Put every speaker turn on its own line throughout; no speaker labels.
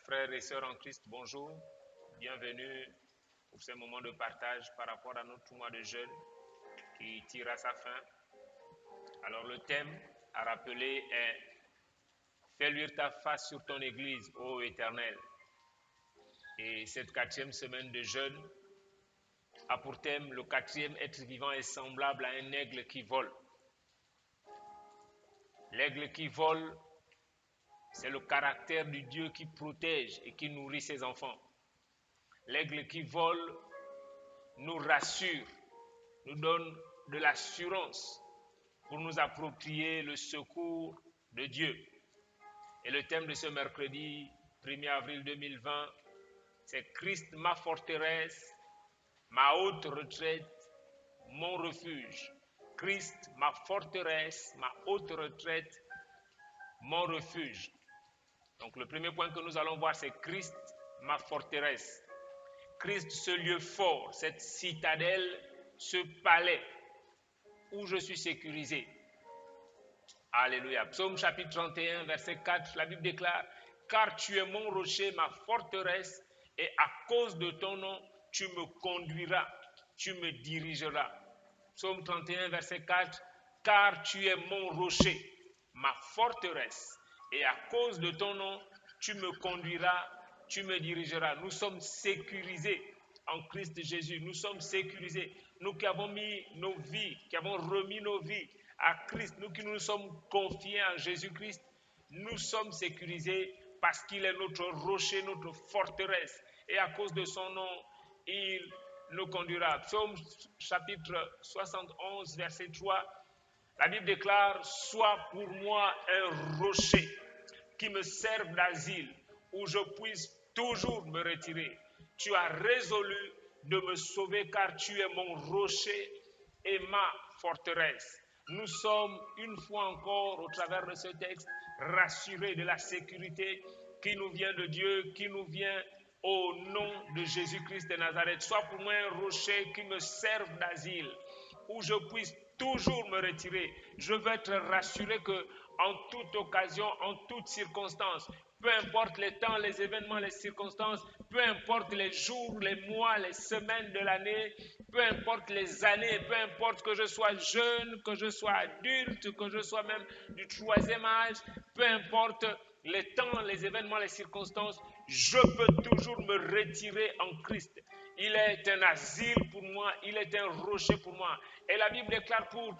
Frères et sœurs en Christ, bonjour. Bienvenue pour ce moment de partage par rapport à notre mois de jeûne qui tire à sa fin. Alors le thème à rappeler est « Fais luire ta face sur ton Église, ô Éternel ». Et cette 4e semaine de jeûne a pour thème « Le 4e être vivant est semblable à un aigle qui vole ». L'aigle qui vole, c'est le caractère du Dieu qui protège et qui nourrit ses enfants. L'aigle qui vole nous rassure, nous donne de l'assurance pour nous approprier le secours de Dieu. Et le thème de ce mercredi 1er avril 2020, c'est Christ ma forteresse, ma haute retraite, mon refuge. Christ ma forteresse, ma haute retraite, mon refuge. Donc le premier point que nous allons voir, c'est Christ ma forteresse. Christ, ce lieu fort, cette citadelle, ce palais où je suis sécurisé. Alléluia. Psaume chapitre 31, verset 4, la Bible déclare « Car tu es mon rocher, ma forteresse, et à cause de ton nom, tu me conduiras, tu me dirigeras. » Psaume 31, verset 4 « Car tu es mon rocher, ma forteresse, et à cause de ton nom, tu me conduiras, tu me dirigeras. » Nous sommes sécurisés en Christ Jésus. Nous sommes sécurisés. Nous qui avons mis nos vies, qui avons remis nos vies à Christ, nous qui nous sommes confiés en Jésus-Christ, nous sommes sécurisés parce qu'il est notre rocher, notre forteresse. Et à cause de son nom, il nous conduira. Psaume chapitre 71, verset 3, la Bible déclare « Sois pour moi un rocher qui me serve d'asile, où je puisse toujours me retirer. Tu as résolu de me sauver car tu es mon rocher et ma forteresse. » Nous sommes une fois encore au travers de ce texte rassurés de la sécurité qui nous vient de Dieu, qui nous vient au nom de Jésus-Christ de Nazareth. Sois pour moi un rocher qui me serve d'asile, où je puisse toujours me retirer. Je veux être rassuré que en toute occasion, en toute circonstance, peu importe les temps, les événements, les circonstances, peu importe les jours, les mois, les semaines de l'année, peu importe les années, peu importe que je sois jeune, que je sois adulte, que je sois même du 3e âge, peu importe les temps, les événements, les circonstances, je peux toujours me retirer en Christ. Il est un asile pour moi, il est un rocher pour moi. Et la Bible déclare pour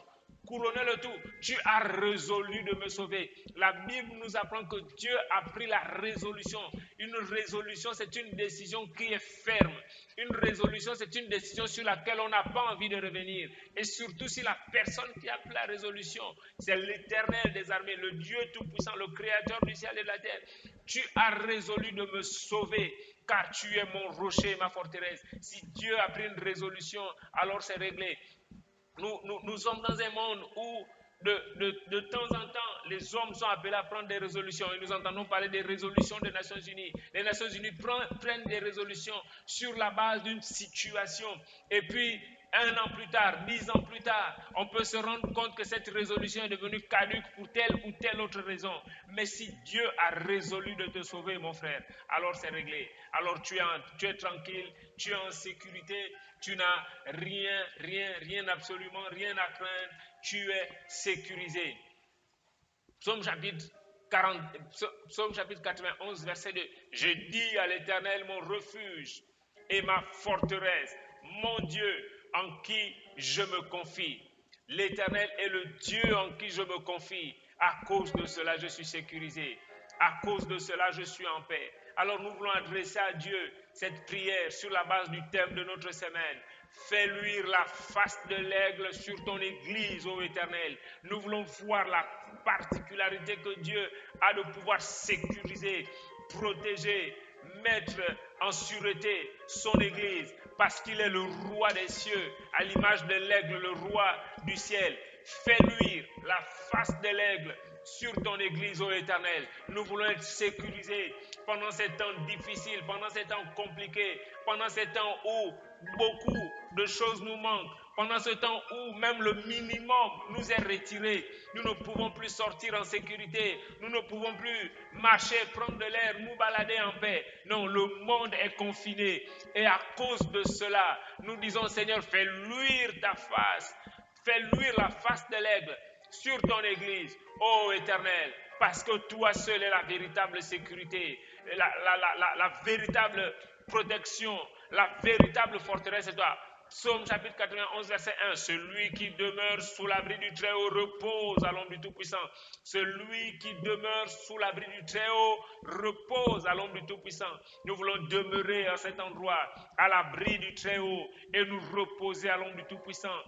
couronner le tout, tu as résolu de me sauver. La Bible nous apprend que Dieu a pris la résolution. Une résolution, c'est une décision qui est ferme. Une résolution, c'est une décision sur laquelle on n'a pas envie de revenir. Et surtout si la personne qui a pris la résolution, c'est l'Éternel des armées, le Dieu Tout-Puissant, le Créateur du ciel et de la terre. Tu as résolu de me sauver, car tu es mon rocher et ma forteresse. Si Dieu a pris une résolution, alors c'est réglé. Nous sommes dans un monde où de temps en temps, les hommes sont appelés à prendre des résolutions. Et nous entendons parler des résolutions des Nations Unies. Les Nations Unies prennent des résolutions sur la base d'une situation. Et puis, 1 an plus tard, 10 ans plus tard, on peut se rendre compte que cette résolution est devenue caduque pour telle ou telle autre raison. Mais si Dieu a résolu de te sauver, mon frère, alors c'est réglé. Alors tu es tranquille, tu es en sécurité, tu n'as rien, absolument rien à craindre, tu es sécurisé. Psaume chapitre 91, verset 2. Je dis à l'Éternel mon refuge et ma forteresse, mon Dieu en qui je me confie. L'Éternel est le Dieu en qui je me confie. À cause de cela, je suis sécurisé. À cause de cela, je suis en paix. Alors nous voulons adresser à Dieu cette prière sur la base du thème de notre semaine. Fais luire la face de l'aigle sur ton Église, ô Éternel. Nous voulons voir la particularité que Dieu a de pouvoir sécuriser, protéger, mettre en sûreté son Église, parce qu'il est le roi des cieux, à l'image de l'aigle, le roi du ciel. Fais luire la face de l'aigle sur ton Église, ô Éternel. Nous voulons être sécurisés pendant ces temps difficiles, pendant ces temps compliqués, pendant ces temps où beaucoup de choses nous manquent. Pendant ce temps où même le minimum nous est retiré, nous ne pouvons plus sortir en sécurité, nous ne pouvons plus marcher, prendre de l'air, nous balader en paix. Non, le monde est confiné. Et à cause de cela, nous disons, Seigneur, fais luire ta face, fais luire la face de l'aigle sur ton Église, ô Éternel, parce que toi seul est la véritable sécurité, la véritable protection, la véritable forteresse est toi. Psaume chapitre 91, verset 1. Celui qui demeure sous l'abri du Très-Haut repose à l'ombre du Tout-Puissant. Celui qui demeure sous l'abri du Très-Haut repose à l'ombre du Tout-Puissant. Nous voulons demeurer à cet endroit, à l'abri du Très-Haut, et nous reposer à l'ombre du Tout-Puissant.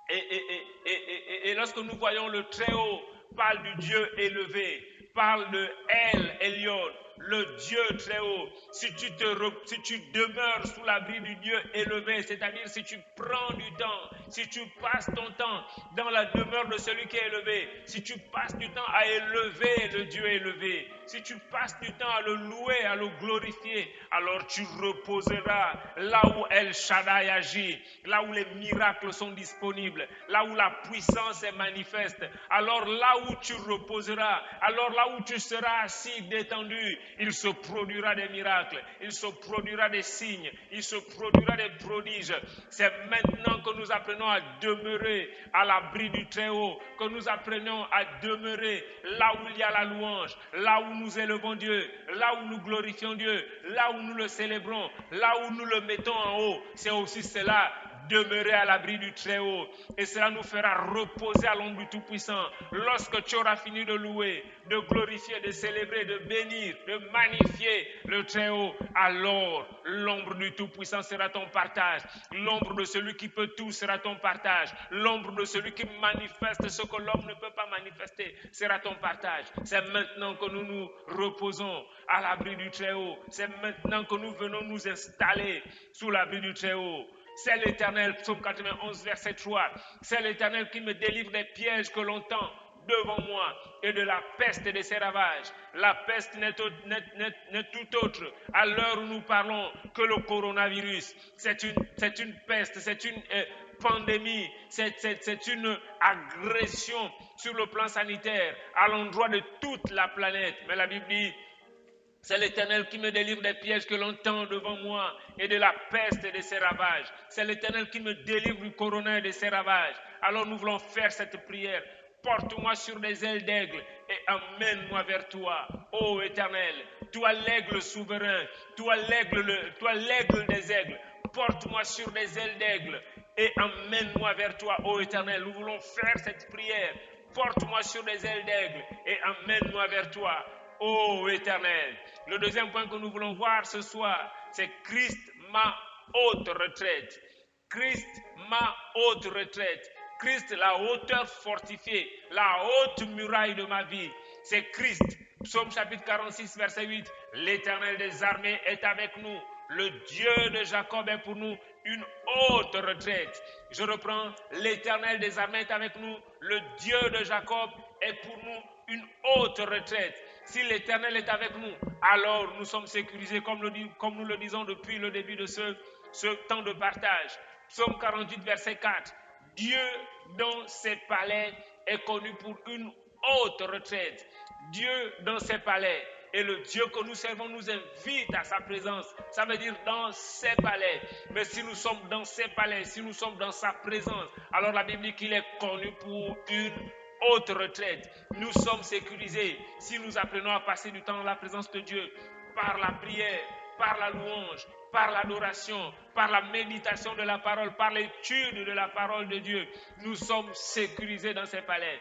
Et lorsque nous voyons le Très-Haut, parle du Dieu élevé, parle de El Elyon, le Dieu très haut. Si tu demeures sous l'abri du Dieu élevé, c'est-à-dire si tu prends du temps, si tu passes ton temps dans la demeure de celui qui est élevé, si tu passes du temps à élever le Dieu élevé, si tu passes du temps à le louer, à le glorifier, alors tu reposeras là où El Shaddai agit, là où les miracles sont disponibles, là où la puissance est manifeste. Alors là où tu reposeras, alors là où tu seras assis, détendu, il se produira des miracles, il se produira des signes, il se produira des prodiges. C'est maintenant que nous apprenons à demeurer à l'abri du Très-Haut, que nous apprenons à demeurer là où il y a la louange, là où nous élevons Dieu, là où nous glorifions Dieu, là où nous le célébrons, là où nous le mettons en haut. C'est aussi cela, demeurer à l'abri du Très-Haut. Et cela nous fera reposer à l'ombre du Tout-Puissant. Lorsque tu auras fini de louer, de glorifier, de célébrer, de bénir, de magnifier le Très-Haut, alors l'ombre du Tout-Puissant sera ton partage. L'ombre de celui qui peut tout sera ton partage. L'ombre de celui qui manifeste ce que l'homme ne peut pas manifester sera ton partage. C'est maintenant que nous nous reposons à l'abri du Très-Haut. C'est maintenant que nous venons nous installer sous l'abri du Très-Haut. C'est l'Éternel, psaume 91, verset 3. C'est l'Éternel qui me délivre des pièges que l'on tend devant moi et de la peste et de ses ravages. La peste n'est tout autre à l'heure où nous parlons que le coronavirus. C'est une peste, c'est une pandémie, c'est une agression sur le plan sanitaire à l'endroit de toute la planète. Mais la Bible dit, c'est l'Éternel qui me délivre des pièges que l'on tend devant moi et de la peste et de ses ravages. C'est l'Éternel qui me délivre du corona et de ses ravages. Alors nous voulons faire cette prière. Porte-moi sur des ailes d'aigle et amène-moi vers toi, ô Éternel. Toi l'aigle souverain, toi l'aigle des aigles. Porte-moi sur des ailes d'aigle et amène-moi vers toi, ô Éternel. Nous voulons faire cette prière. Porte-moi sur des ailes d'aigle et amène-moi vers toi, ô Éternel. Le deuxième point que nous voulons voir ce soir, c'est Christ, ma haute retraite. Christ, ma haute retraite. Christ, la hauteur fortifiée, la haute muraille de ma vie. C'est Christ. Psaume chapitre 46, verset 8. L'Éternel des armées est avec nous. Le Dieu de Jacob est pour nous une haute retraite. Je reprends. L'Éternel des armées est avec nous. Le Dieu de Jacob est pour nous une haute retraite. Si l'Éternel est avec nous, alors nous sommes sécurisés comme nous le disons depuis le début de ce temps de partage. Psaume 48, verset 4. Dieu dans ses palais est connu pour une haute retraite. Dieu dans ses palais. Et le Dieu que nous servons nous invite à sa présence. Ça veut dire dans ses palais. Mais si nous sommes dans ses palais, si nous sommes dans sa présence, alors la Bible dit qu'il est connu pour une haute retraite. Nous sommes sécurisés si nous apprenons à passer du temps dans la présence de Dieu par la prière, par la louange, par l'adoration, par la méditation de la parole, par l'étude de la parole de Dieu. Nous sommes sécurisés dans ces palais.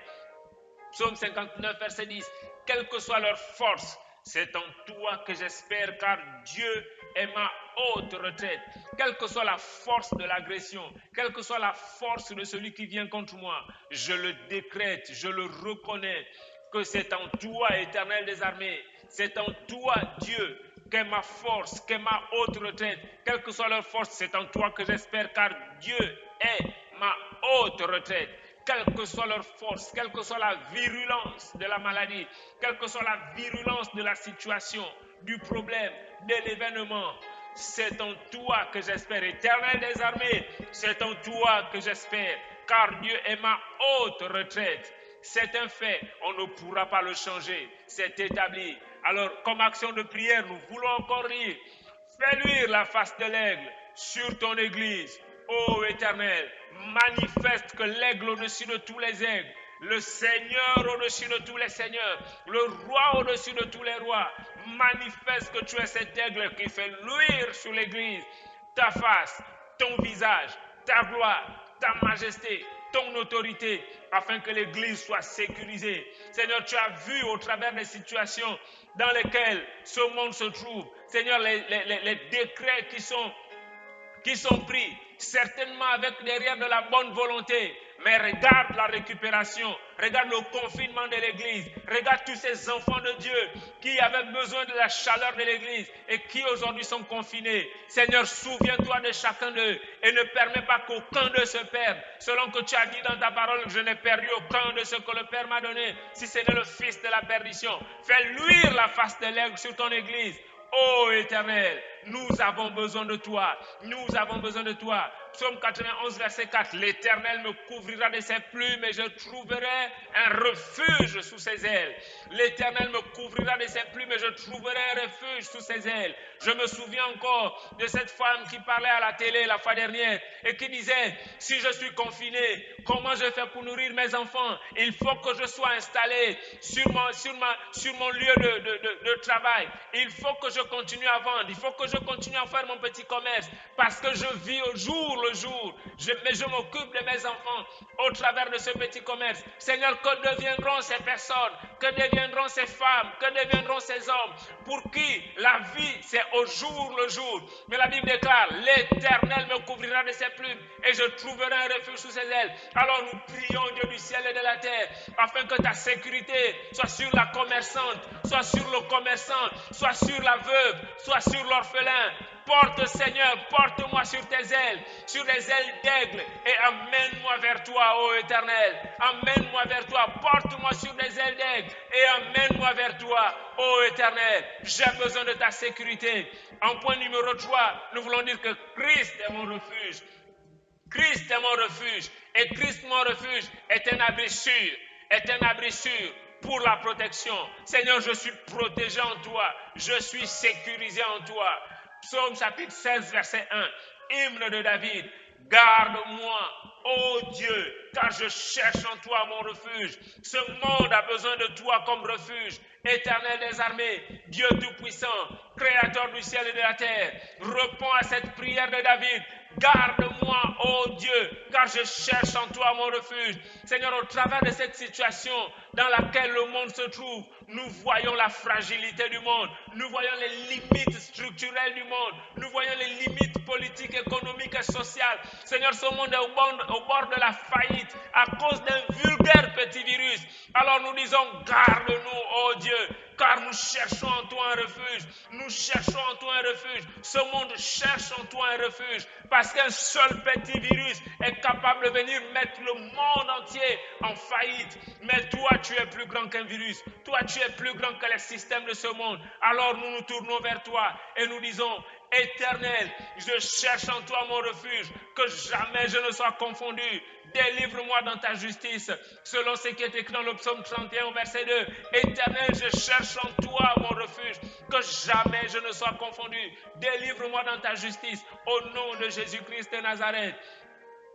Psaume 59, verset 10. Quelle que soit leur force, c'est en toi que j'espère, car Dieu est ma haute retraite. Quelle que soit la force de l'agression, quelle que soit la force de celui qui vient contre moi, je le décrète, je le reconnais, que c'est en toi, Éternel des armées, c'est en toi, Dieu, qu'est ma force, qu'est ma haute retraite. Quelle que soit leur force, c'est en toi que j'espère, car Dieu est ma haute retraite. Quelle que soit leur force, quelle que soit la virulence de la maladie, quelle que soit la virulence de la situation, du problème, de l'événement, C'est en toi que j'espère, Éternel des armées, c'est en toi que j'espère, car Dieu est ma haute retraite. C'est un fait, on ne pourra pas le changer, c'est établi. Alors, comme action de prière, nous voulons encore dire, fais luire la face de l'aigle sur ton église. Ô Éternel, manifeste que l'aigle au-dessus de tous les aigles, le Seigneur au-dessus de tous les seigneurs, le roi au-dessus de tous les rois, manifeste que tu es cet aigle qui fait luire sur l'église ta face, ton visage, ta gloire, ta majesté, ton autorité, afin que l'église soit sécurisée. Seigneur, tu as vu au travers des situations dans lesquelles ce monde se trouve, Seigneur, les décrets qui sont pris, certainement avec derrière de la bonne volonté. Mais regarde la récupération, regarde le confinement de l'Église, regarde tous ces enfants de Dieu qui avaient besoin de la chaleur de l'Église et qui aujourd'hui sont confinés. Seigneur, souviens-toi de chacun d'eux et ne permets pas qu'aucun d'eux se perde. Selon que tu as dit dans ta parole, je n'ai perdu aucun de ce que le Père m'a donné, si ce n'est le fils de la perdition. Fais luire la face de l'aigle sur ton Église. Ô Éternel, nous avons besoin de toi. Nous avons besoin de toi. Psaume 91, verset 4. L'Éternel me couvrira de ses plumes et je trouverai un refuge sous ses ailes. L'Éternel me couvrira de ses plumes et je trouverai un refuge sous ses ailes. Je me souviens encore de cette femme qui parlait à la télé la fois dernière et qui disait, si je suis confiné, comment je fais pour nourrir mes enfants? Il faut que je sois installé sur mon lieu de travail. Il faut que je continue à vendre. Il faut que je continue à faire mon petit commerce parce que je vis au jour le jour. Mais je m'occupe de mes enfants au travers de ce petit commerce. Seigneur, que deviendront ces personnes? Que deviendront ces femmes? Que deviendront ces hommes? Pour qui la vie, c'est au jour le jour. Mais la Bible déclare, l'Éternel me couvrira de ses plumes et je trouverai un refuge sous ses ailes. Alors nous prions, Dieu du ciel et de la terre, afin que ta sécurité soit sur la commerçante, soit sur le commerçant, soit sur la veuve, soit sur l'orphelin. Porte, Seigneur, porte-moi sur tes ailes, sur les ailes d'aigle, et amène-moi vers toi, ô Éternel. Amène-moi vers toi, porte-moi sur des ailes d'aigle, et amène-moi vers toi, ô Éternel. J'ai besoin de ta sécurité. En point numéro 3, nous voulons dire que Christ est mon refuge. Christ est mon refuge. Et Christ, mon refuge, est un abri sûr. Est un abri sûr pour la protection. Seigneur, je suis protégé en toi. Je suis sécurisé en toi. Psaume chapitre 16, verset 1. Hymne de David. Garde-moi, ô Dieu, car je cherche en toi mon refuge. Ce monde a besoin de toi comme refuge. Éternel des armées, Dieu Tout-Puissant, Créateur du ciel et de la terre, réponds à cette prière de David. Garde-moi, ô Dieu, car je cherche en toi mon refuge. Seigneur, au travers de cette situation dans laquelle le monde se trouve, nous voyons la fragilité du monde, nous voyons les limites structurelles du monde, nous voyons les limites politiques, économiques et sociales. Seigneur, ce monde est au bord de la faillite à cause d'un vulgaire petit virus. Alors nous disons, garde-nous, ô Dieu, car nous cherchons en toi un refuge. Nous cherchons en toi un refuge. Ce monde cherche en toi un refuge parce qu'un seul petit virus est capable de venir mettre le monde entier en faillite. Mais toi, tu es plus grand qu'un virus. Toi, tu es plus grand que les systèmes de ce monde. Alors nous nous tournons vers toi et nous disons, Éternel, je cherche en toi mon refuge, que jamais je ne sois confondu. Délivre-moi dans ta justice, selon ce qui est écrit dans le psaume 31, verset 2. Éternel, je cherche en toi mon refuge, que jamais je ne sois confondu. Délivre-moi dans ta justice, au nom de Jésus-Christ de Nazareth.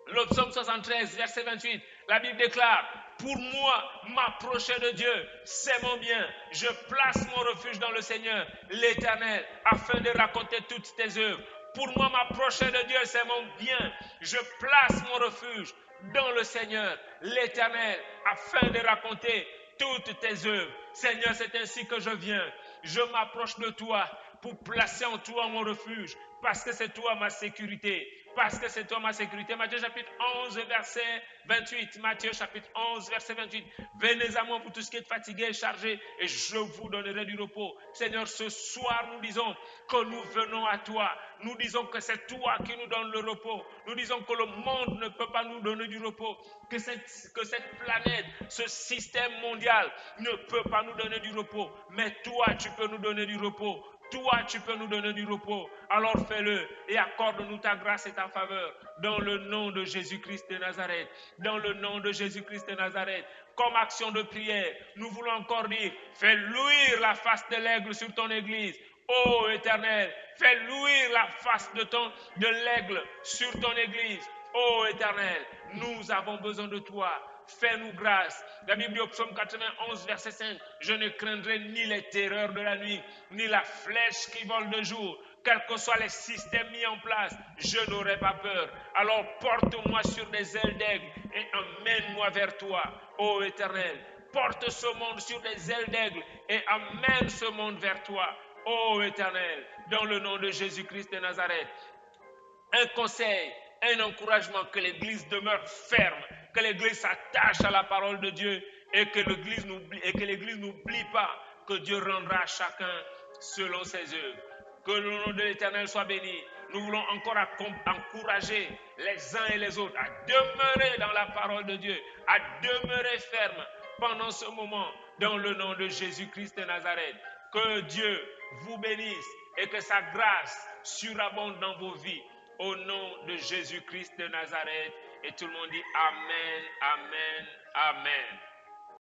Le psaume 73, verset 28, la Bible déclare, pour moi, m'approcher de Dieu, c'est mon bien. Je place mon refuge dans le Seigneur, l'Éternel, afin de raconter toutes tes œuvres. Pour moi, m'approcher de Dieu, c'est mon bien. Je place mon refuge dans le Seigneur, l'Éternel, afin de raconter toutes tes œuvres. Seigneur, c'est ainsi que je viens. Je m'approche de toi pour placer en toi mon refuge, parce que c'est toi ma sécurité. Parce que c'est toi ma sécurité. Matthieu chapitre 11, verset 28. Matthieu chapitre 11, verset 28. Venez à moi pour tout ce qui est fatigué et chargé, et je vous donnerai du repos. Seigneur, ce soir, nous disons que nous venons à toi. Nous disons que c'est toi qui nous donnes le repos. Nous disons que le monde ne peut pas nous donner du repos. Que cette planète, ce système mondial ne peut pas nous donner du repos. Mais toi, tu peux nous donner du repos. Toi, tu peux nous donner du repos. Alors fais-le et accorde-nous ta grâce et ta faveur. Dans le nom de Jésus-Christ de Nazareth. Dans le nom de Jésus-Christ de Nazareth. Comme action de prière, nous voulons encore dire, fais luire la face de l'aigle sur ton église. Ô Éternel, fais luire la face de l'aigle sur ton église. Ô Éternel, nous avons besoin de toi. Fais-nous grâce. La Bible dit au psaume 91, verset 5, je ne craindrai ni les terreurs de la nuit, ni la flèche qui vole de jour. Quels que soient les systèmes mis en place, je n'aurai pas peur. Alors porte-moi sur des ailes d'aigle et emmène-moi vers toi, ô Éternel. Porte ce monde sur des ailes d'aigle et amène ce monde vers toi, ô Éternel, dans le nom de Jésus-Christ de Nazareth. Un conseil, un encouragement, que l'Église demeure ferme, que l'Église s'attache à la parole de Dieu et que l'Église n'oublie pas que Dieu rendra à chacun selon ses œuvres. Que le nom de l'Éternel soit béni. Nous voulons encore encourager les uns et les autres à demeurer dans la parole de Dieu, à demeurer ferme pendant ce moment dans le nom de Jésus-Christ de Nazareth. Que Dieu vous bénisse et que sa grâce surabonde dans vos vies. Au nom de Jésus-Christ de Nazareth. Et tout le monde dit Amen, Amen, Amen.